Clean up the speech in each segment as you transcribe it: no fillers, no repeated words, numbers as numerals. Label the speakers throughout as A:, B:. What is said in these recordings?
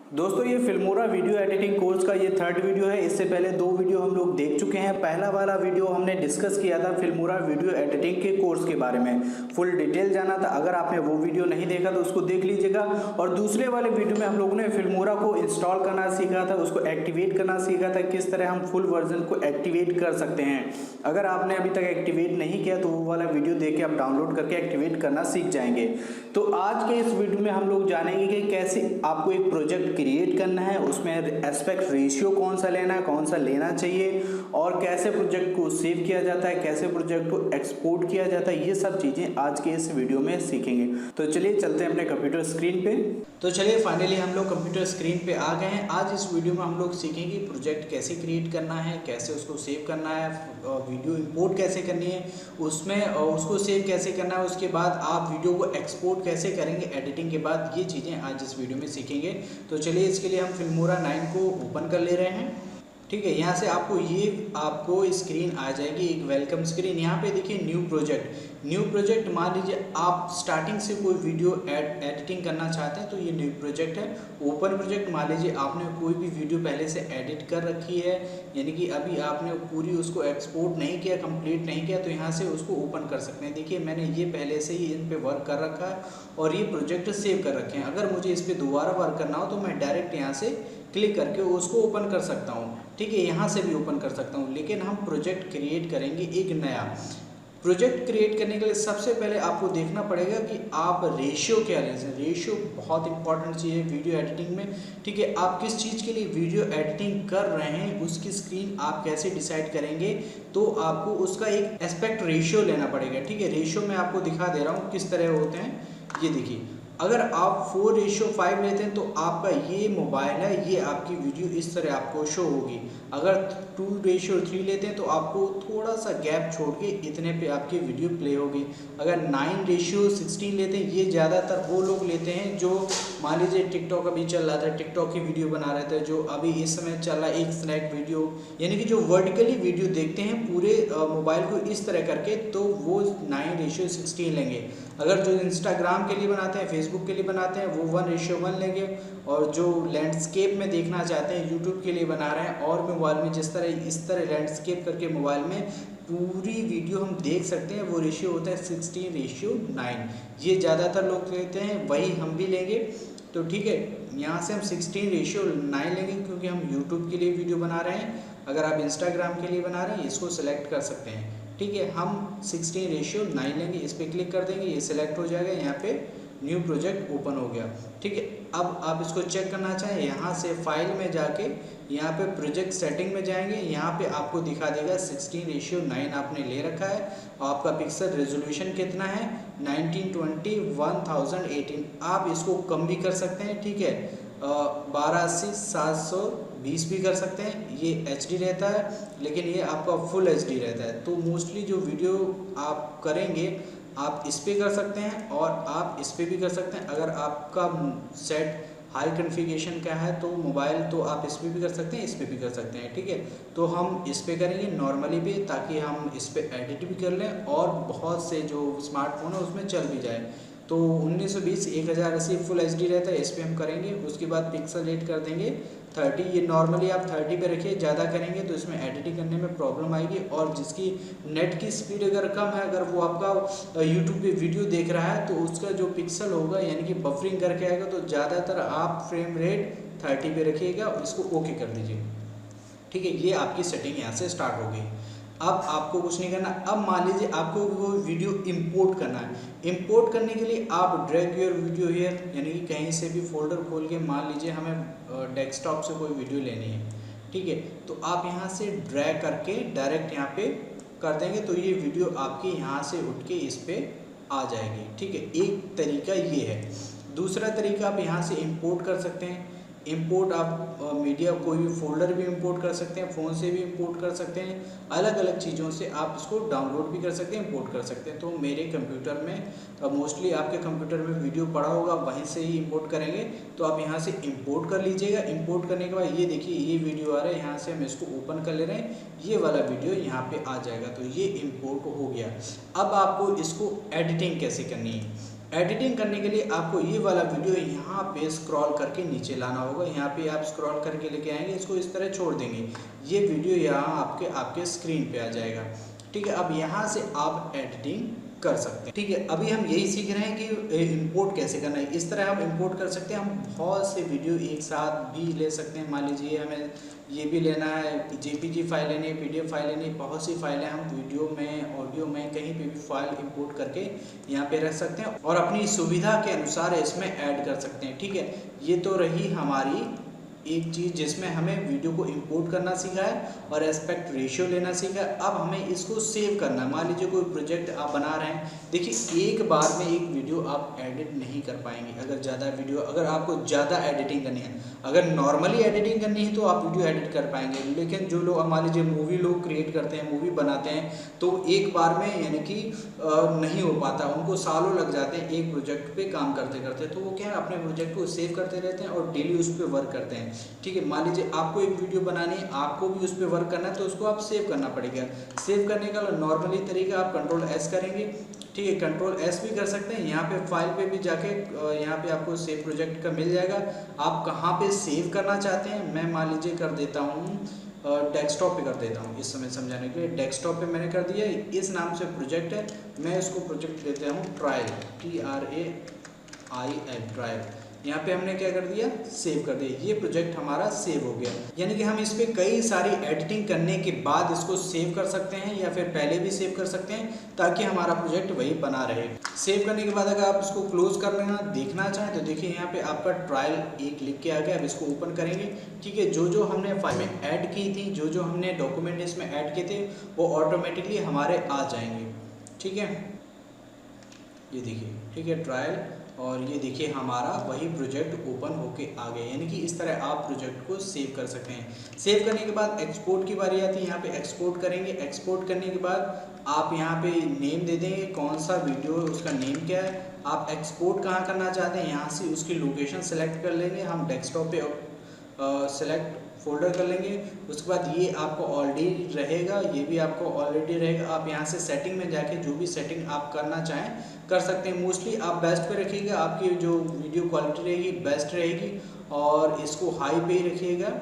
A: दोस्तों ये Filmora video editing course का ये थर्ड वीडियो है। इससे पहले दो वीडियो हम लोग देख चुके हैं। पहला वाला वीडियो हमने डिस्कस किया था फिल्मोरा वीडियो एडिटिंग के कोर्स के बारे में, फुल डिटेल जाना था। अगर आपने वो वीडियो नहीं देखा तो उसको देख लीजिएगा। और दूसरे वाले वीडियो में हम लोगों ने फिल्मोरा को इंस्टॉल करना सीखा था, उसको एक्टिवेट करना सीखा था, किस तरह हम फुल वर्जन को एक्टिवेट कर सकते हैं। अगर आपने अभी तक एक्टिवेट नहीं किया तो वो वाला वीडियो देख के आप डाउनलोड करके एक्टिवेट करना सीख जाएंगे। तो आज के इस वीडियो में हम लोग जानेंगे कि कैसे आपको एक प्रोजेक्ट क्रिएट करना है, उसमें एस्पेक्ट रेशियो कौन सा लेना है, कौन सा लेना चाहिए, और कैसे प्रोजेक्ट को सेव किया जाता है, कैसे प्रोजेक्ट को एक्सपोर्ट किया जाता है। ये सब चीज़ें आज के इस वीडियो में सीखेंगे। तो चलिए चलते हैं अपने कंप्यूटर स्क्रीन पे। तो चलिए फाइनली हम लोग कंप्यूटर स्क्रीन पे आ गए हैं। आज इस वीडियो में हम लोग सीखेंगे प्रोजेक्ट कैसे क्रिएट करना है, कैसे उसको सेव करना है, वीडियो इंपोर्ट कैसे करनी है, उसमें उसको सेव कैसे करना है, उसके बाद आप वीडियो को एक्सपोर्ट कैसे करेंगे एडिटिंग के बाद। ये चीज़ें आज इस वीडियो में सीखेंगे। तो चलिए इसके लिए हम फिल्मोरा 9 को ओपन कर ले रहे हैं। ठीक है, यहाँ से आपको स्क्रीन आ जाएगी, एक वेलकम स्क्रीन। यहाँ पे देखिए न्यू प्रोजेक्ट मान लीजिए आप स्टार्टिंग से कोई वीडियो एडिटिंग करना चाहते हैं तो ये न्यू प्रोजेक्ट है। ओपन प्रोजेक्ट मान लीजिए आपने कोई भी वीडियो पहले से एडिट कर रखी है, यानी कि अभी आपने पूरी उसको एक्सपोर्ट नहीं किया, कंप्लीट नहीं किया, तो यहाँ से उसको ओपन कर सकते हैं। देखिए मैंने ये पहले से ही इन पे वर्क कर रखा है और ये प्रोजेक्ट सेव कर रखे हैं। अगर मुझे इस पर दोबारा वर्क करना हो तो मैं डायरेक्ट यहाँ से क्लिक करके उसको ओपन कर सकता हूँ। ठीक है, यहाँ से भी ओपन कर सकता हूँ। लेकिन हम प्रोजेक्ट क्रिएट करेंगे एक नया। प्रोजेक्ट क्रिएट करने के लिए सबसे पहले आपको देखना पड़ेगा कि आप रेशियो क्या लें। रेशियो बहुत इंपॉर्टेंट चीज़ है वीडियो एडिटिंग में। ठीक है, आप किस चीज़ के लिए वीडियो एडिटिंग कर रहे हैं उसकी स्क्रीन आप कैसे डिसाइड करेंगे, तो आपको उसका एक एस्पेक्ट रेशियो लेना पड़ेगा। ठीक है, रेशियो मैं आपको दिखा दे रहा हूँ किस तरह होते हैं। ये देखिए, अगर आप 4:5 लेते हैं तो आपका ये मोबाइल है, ये आपकी वीडियो इस तरह आपको शो होगी। अगर 2:3 लेते हैं तो आपको थोड़ा सा गैप छोड़ के इतने पे आपकी वीडियो प्ले होगी। अगर 9:16 लेते हैं, ये ज़्यादातर वो लोग लेते हैं जो मान लीजिए टिकटॉक अभी चल रहा था, टिकटॉक की वीडियो बना रहे थे, जो अभी इस समय चल रहा है एक स्नैक वीडियो, यानी कि जो वर्टिकली वीडियो देखते हैं पूरे मोबाइल को इस तरह करके, तो वो 9:16 लेंगे। अगर जो इंस्टाग्राम के लिए बनाते हैं, फेसबुक के लिए बनाते हैं, वो 1:1 लेंगे। और जो लैंडस्केप में देखना चाहते हैं, यूट्यूब के लिए बना रहे हैं और मोबाइल में इस तरह लैंडस्केप करके मोबाइल में पूरी वीडियो हम देख सकते हैं, वो रेशियो होता है 16:9। ये ज़्यादातर लोग लेते हैं, वही हम भी लेंगे। तो ठीक है, यहाँ से हम 16:9 लेंगे क्योंकि हम यूट्यूब के लिए वीडियो बना रहे हैं। अगर आप इंस्टाग्राम के लिए बना रहे हैं इसको सिलेक्ट कर सकते हैं। ठीक है, हम 16:9 लेंगे, इस पर क्लिक कर देंगे, ये सिलेक्ट हो जाएगा। यहाँ पे न्यू प्रोजेक्ट ओपन हो गया। ठीक है, अब आप इसको चेक करना चाहें, यहाँ से फाइल में जाके यहाँ पे प्रोजेक्ट सेटिंग में जाएंगे। यहाँ पे आपको दिखा देगा 16:9 आपने ले रखा है। आपका पिक्सल रेजोल्यूशन कितना है, 1920 1018। आप इसको कम भी कर सकते हैं। ठीक है, 1280 720 भी कर सकते हैं। ये HD रहता है, लेकिन ये आपका फुल HD रहता है। तो मोस्टली जो वीडियो आप करेंगे आप इस पे कर सकते हैं और आप इस पे भी कर सकते हैं। अगर आपका सेट हाई कॉन्फ़िगरेशन का है तो मोबाइल, तो आप इस पे भी कर सकते हैं, इस पे भी कर सकते हैं। ठीक है, तो हम इस पे करेंगे नॉर्मली पे, ताकि हम इस पे एडिट भी कर लें और बहुत से जो स्मार्टफोन है उसमें चल भी जाए। तो 1920 1080 फुल HD रहता है, इस पर हम करेंगे। उसके बाद पिक्सल रेट कर देंगे 30। ये नॉर्मली आप 30 पे रखिए, ज़्यादा करेंगे तो इसमें एडिटिंग करने में प्रॉब्लम आएगी। और जिसकी नेट की स्पीड अगर कम है, अगर वो आपका यूट्यूब पे वीडियो देख रहा है, तो उसका जो पिक्सल होगा यानी कि बफरिंग करके आएगा। तो ज़्यादातर आप फ्रेम रेट 30 पे रखिएगा, इसको ओके कर दीजिए। ठीक है, ये आपकी सेटिंग यहाँ से स्टार्ट हो गई। अब आपको कुछ नहीं करना। अब मान लीजिए आपको वो वीडियो इंपोर्ट करना है। इंपोर्ट करने के लिए आप ड्रैग योर वीडियो हियर, यानी कि कहीं से भी फोल्डर खोल के, मान लीजिए हमें डेस्कटॉप से कोई वीडियो लेनी है। ठीक है, तो आप यहाँ से ड्रैग करके डायरेक्ट यहाँ पे कर देंगे तो ये वीडियो आपकी यहाँ से उठ के इस पर आ जाएगी। ठीक है, एक तरीका ये है। दूसरा तरीका आप यहाँ से इंपोर्ट कर सकते हैं। इंपोर्ट आप मीडिया कोई भी फोल्डर भी इंपोर्ट कर सकते हैं, फ़ोन से भी इंपोर्ट कर सकते हैं, अलग अलग चीज़ों से आप इसको डाउनलोड भी कर सकते हैं, इंपोर्ट कर सकते हैं। तो मेरे कंप्यूटर में मोस्टली आपके कंप्यूटर में वीडियो पड़ा होगा, वहीं से ही इंपोर्ट करेंगे। तो आप यहाँ से इंपोर्ट कर लीजिएगा। इंपोर्ट करने के बाद ये देखिए ये वीडियो आ रहा है, यहाँ से हम इसको ओपन कर ले रहे हैं, ये वाला वीडियो यहाँ पर आ जाएगा। तो ये इंपोर्ट हो गया। अब आपको इसको एडिटिंग कैसे करनी है। एडिटिंग करने के लिए आपको ये वाला वीडियो यहाँ पे स्क्रॉल करके नीचे लाना होगा। यहाँ पे आप स्क्रॉल करके लेके आएंगे, इसको इस तरह छोड़ देंगे, ये वीडियो यहाँ आपके स्क्रीन पे आ जाएगा। ठीक है, अब यहाँ से आप एडिटिंग कर सकते हैं। ठीक है, अभी हम यही सीख रहे हैं कि इंपोर्ट कैसे करना है। इस तरह हम इंपोर्ट कर सकते हैं, हम बहुत से वीडियो एक साथ भी ले सकते हैं। मान लीजिए हमें ये भी लेना है, जेपीजी फाइल लेनी है, पीडीएफ फाइल लेनी है, बहुत सी फाइलें हम वीडियो में, ऑडियो में, कहीं पे भी फाइल इंपोर्ट करके यहाँ पे रख सकते हैं और अपनी सुविधा के अनुसार इसमें ऐड कर सकते हैं। ठीक है, ये तो रही हमारी एक चीज़ जिसमें हमें वीडियो को इंपोर्ट करना सीखा है और एस्पेक्ट रेशियो लेना सीखा है। अब हमें इसको सेव करना है। मान लीजिए कोई प्रोजेक्ट आप बना रहे हैं, देखिए एक बार में एक वीडियो आप एडिट नहीं कर पाएंगे। अगर आपको ज़्यादा एडिटिंग करनी है, अगर नॉर्मली एडिटिंग करनी है तो आप वीडियो एडिट कर पाएंगे। लेकिन जो लोग मान लीजिए मूवी लोग क्रिएट करते हैं, मूवी बनाते हैं, तो एक बार में यानी कि नहीं हो पाता, उनको सालों लग जाते हैं एक प्रोजेक्ट पे काम करते करते। तो वो क्या है, अपने प्रोजेक्ट को सेव करते रहते हैं और डेली उस पर वर्क करते हैं। ठीक है, मान लीजिए आपको एक वीडियो बनानी है, आपको भी उस पर वर्क करना है, तो उसको आप सेव करना पड़ेगा। सेव करने का नॉर्मली तरीका आप Ctrl+S करेंगे। ठीक है, Ctrl+S भी कर सकते हैं। यहाँ पे फाइल पे भी जाके यहाँ पे आपको सेव प्रोजेक्ट का मिल जाएगा। आप कहाँ पे सेव करना चाहते हैं, मैं मान लीजिए कर देता हूँ डेस्कटॉप पे कर देता हूँ इस समय समझाने के लिए। डेस्कटॉप पे मैंने कर दिया, इस नाम से प्रोजेक्ट है, मैं इसको प्रोजेक्ट देता हूँ ट्रायल, TRAIL, ट्रायल। यहाँ पे हमने क्या कर दिया, सेव कर दिया, ये प्रोजेक्ट हमारा सेव हो गया। यानी कि हम इस पे कई सारी एडिटिंग करने के बाद इसको सेव कर सकते हैं या फिर पहले भी सेव कर सकते हैं, ताकि हमारा प्रोजेक्ट वही बना रहे। सेव करने के बाद अगर आप इसको क्लोज कर लेना देखना चाहें तो देखिए यहाँ पे आपका ट्रायल 1 लिख के आ गया। अब इसको ओपन करेंगे। ठीक है, जो हमने फाइल में ऐड की थी, जो हमने डॉक्यूमेंट इसमें ऐड किए थे, वो ऑटोमेटिकली हमारे आ जाएंगे। ठीक है, ये देखिए, ठीक है ट्रायल, और ये देखिए हमारा वही प्रोजेक्ट ओपन होके आ गया। यानी कि इस तरह आप प्रोजेक्ट को सेव कर सकते हैं। सेव करने के बाद एक्सपोर्ट की बारी आती है। यहाँ पे एक्सपोर्ट करेंगे। एक्सपोर्ट करने के बाद आप यहाँ पे नेम दे देंगे, कौन सा वीडियो है उसका नेम क्या है, आप एक्सपोर्ट कहाँ करना चाहते हैं, यहाँ से उसकी लोकेशन सेलेक्ट कर लेंगे। हम डेस्कटॉप पे सेलेक्ट फोल्डर कर लेंगे। उसके बाद ये आपको ऑलरेडी रहेगा, ये भी आपको ऑलरेडी रहेगा। आप यहाँ से सेटिंग में जाके जो भी सेटिंग आप करना चाहें कर सकते हैं। मोस्टली आप बेस्ट पे रखिएगा, आपकी जो वीडियो क्वालिटी रहेगी बेस्ट रहेगी, और इसको हाई पे ही रखिएगा,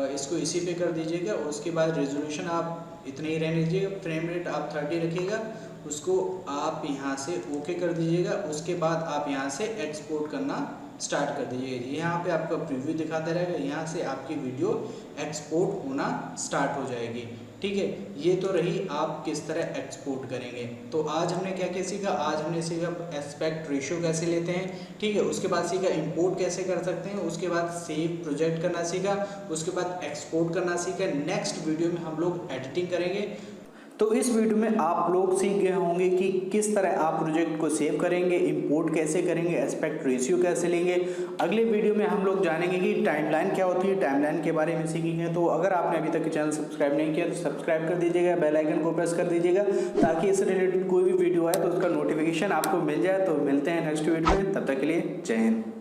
A: इसको इसी पे कर दीजिएगा। उसके बाद रेजोल्यूशन आप इतने ही रहने दीजिएगा, फ्रेम रेट आप 30 रखिएगा, उसको आप यहाँ से ओके कर दीजिएगा। उसके बाद आप यहाँ से एक्सपोर्ट करना स्टार्ट कर दीजिए। यहाँ पे आपका प्रीव्यू दिखाता रहेगा, यहाँ से आपकी वीडियो एक्सपोर्ट होना स्टार्ट हो जाएगी। ठीक है, ये तो रही आप किस तरह एक्सपोर्ट करेंगे। तो आज हमने क्या क्या सीखा, आज हमने सीखा एस्पेक्ट रेशियो कैसे लेते हैं। ठीक है, उसके बाद सीखा इंपोर्ट कैसे कर सकते हैं, उसके बाद सेव प्रोजेक्ट करना सीखा, उसके बाद एक्सपोर्ट करना सीखा। नेक्स्ट वीडियो में हम लोग एडिटिंग करेंगे। तो इस वीडियो में आप लोग सीख गए होंगे कि किस तरह आप प्रोजेक्ट को सेव करेंगे, इंपोर्ट कैसे करेंगे, एस्पेक्ट रेशियो कैसे लेंगे। अगले वीडियो में हम लोग जानेंगे कि टाइमलाइन क्या होती है, टाइमलाइन के बारे में सीखेंगे। तो अगर आपने अभी तक चैनल सब्सक्राइब नहीं किया तो सब्सक्राइब कर दीजिएगा, बेल आइकन को प्रेस कर दीजिएगा, ताकि इससे रिलेटेड कोई भी वीडियो आए तो उसका नोटिफिकेशन आपको मिल जाए। तो मिलते हैं नेक्स्ट वीडियो में, तब तक के लिए जय हिंद।